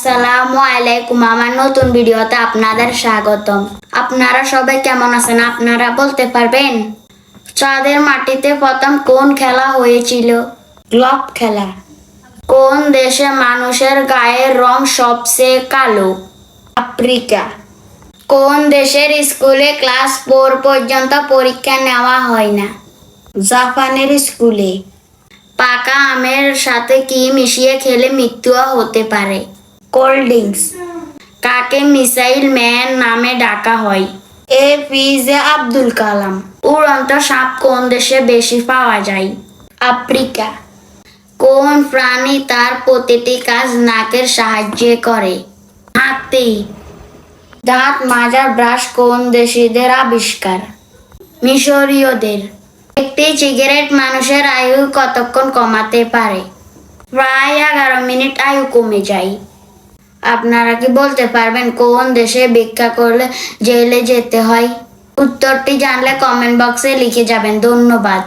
আসসালামু আলাইকুম। আমার নতুন ভিডিওতে আপনাদের স্বাগতম। আপনারা সবাই কেমন আছেন? আপনারা বলতে পারবেন চাঁদের মাটিতে প্রথম কোন খেলা হয়েছিল? গ্লব খেলা। কোন দেশে মানুষের গায়ের রং সবচেয়ে কালো? আফ্রিকা। কোন দেশের স্কুলে ক্লাস 4 পর্যন্ত পরীক্ষা নেওয়া হয় না? জাপানের স্কুলে। পাকা আমের সাথে কি মিশিয়ে খেলে মৃত্যুও হতে পারে? Cold drinks. কাকে মিসাইল ম্যান নামে ডাকা হয়? APJ আব্দুল কালাম। উড়ন্ত সাপ কোন দেশে বেশি পাওয়া যায়? আফ্রিকা। কোন প্রাণী তার প্রতিটি কাজ নাকের সাহায্যে করে? হাতি। দাঁত মাজার ব্রাশ কোন দেশীদের আবিষ্কার? মিশরীয়দের। একটি সিগারেট মানুষের আয়ু কতক্ষণ কমাতে পারে? প্রায় 11 মিনিট আয়ু কমে যায়। আপনারা কি বলতে পারবেন কোন দেশে ভিক্ষা করলে জেলে যেতে হয়? উত্তরটি জানলে কমেন্ট বক্সে লিখে যাবেন। ধন্যবাদ।